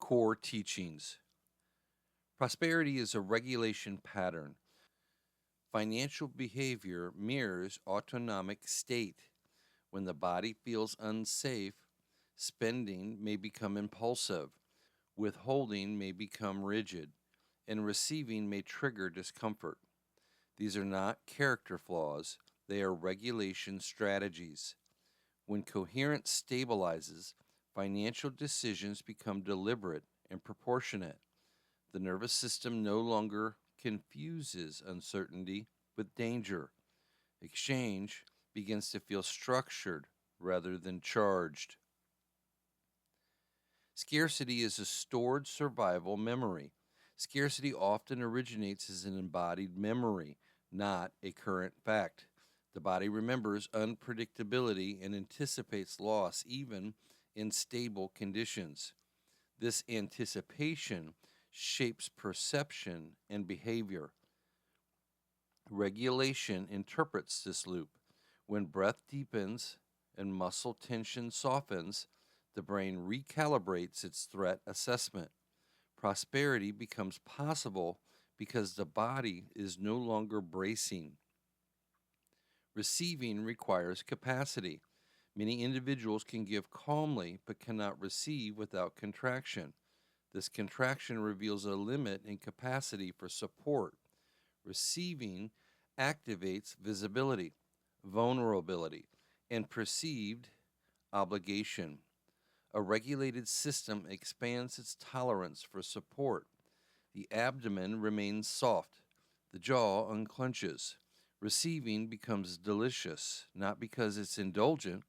Core teachings. Prosperity is a regulation pattern. Financial behavior mirrors autonomic state. When the body feels unsafe, spending may become impulsive, withholding may become rigid, and receiving may trigger discomfort. These are not character flaws, they are regulation strategies. When coherence stabilizes, financial decisions become deliberate and proportionate. The nervous system no longer confuses uncertainty with danger. Exchange begins to feel structured rather than charged. Scarcity is a stored survival memory. Scarcity often originates as an embodied memory, not a current fact. The body remembers unpredictability and anticipates loss even in stable conditions. This anticipation shapes perception and behavior. Regulation interprets this loop. When breath deepens and muscle tension softens, the brain recalibrates its threat assessment. Prosperity becomes possible because the body is no longer bracing. Receiving requires capacity. Many individuals can give calmly but cannot receive without contraction. This contraction reveals a limit in capacity for support. Receiving activates visibility, vulnerability, and perceived obligation. A regulated system expands its tolerance for support. The abdomen remains soft. The jaw unclenches. Receiving becomes delicious, not because it's indulgent,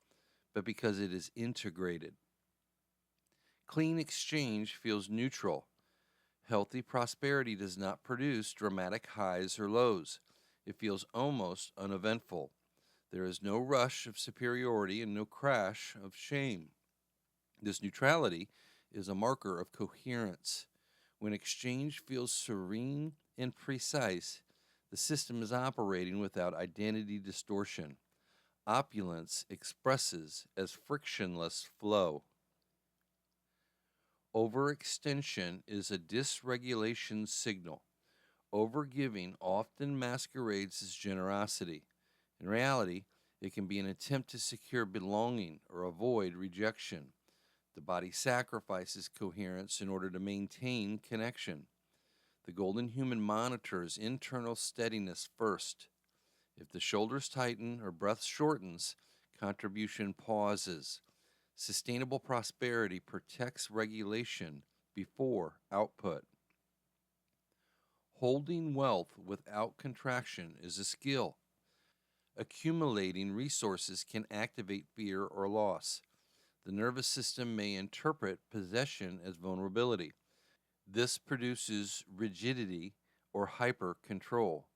but because it is integrated. Clean exchange feels neutral. Healthy prosperity does not produce dramatic highs or lows. It feels almost uneventful. There is no rush of superiority and no crash of shame. This neutrality is a marker of coherence. When exchange feels serene and precise, the system is operating without identity distortion. Opulence expresses as frictionless flow. Overextension is a dysregulation signal. Overgiving often masquerades as generosity. In reality, it can be an attempt to secure belonging or avoid rejection. The body sacrifices coherence in order to maintain connection. The golden human monitors internal steadiness first. If the shoulders tighten or breath shortens, contribution pauses. Sustainable prosperity protects regulation before output. Holding wealth without contraction is a skill. Accumulating resources can activate fear or loss. The nervous system may interpret possession as vulnerability. This produces rigidity or hyper-control.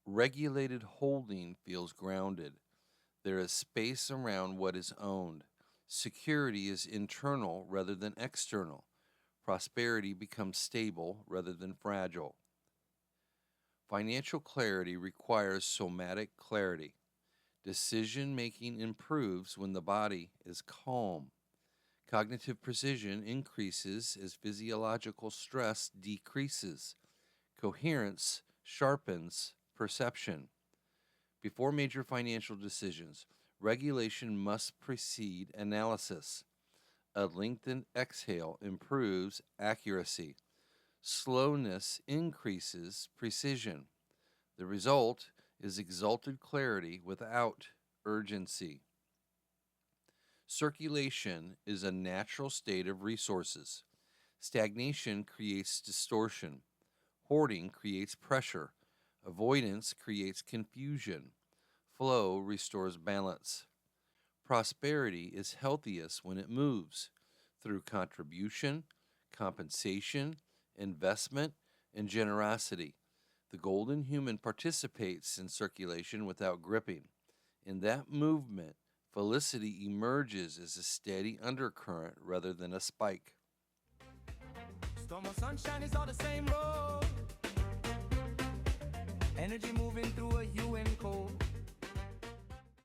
Regulated holding feels grounded. There is space around what is owned. Security is internal rather than external. Prosperity becomes stable rather than fragile. Financial clarity requires somatic clarity. Decision-making improves when the body is calm. Cognitive precision increases as physiological stress decreases. Coherence sharpens perception. Before major financial decisions, regulation must precede analysis. A lengthened exhale improves accuracy. Slowness increases precision. The result is exalted clarity without urgency. Circulation is a natural state of resources. Stagnation creates distortion. Hoarding creates pressure. Avoidance creates confusion. Flow restores balance. Prosperity is healthiest when it moves through contribution, compensation, investment, and generosity. The golden human participates in circulation without gripping. In that movement, felicity emerges as a steady undercurrent rather than a spike. Storm or sunshine is all the same road. Energy moving through a hue and cold.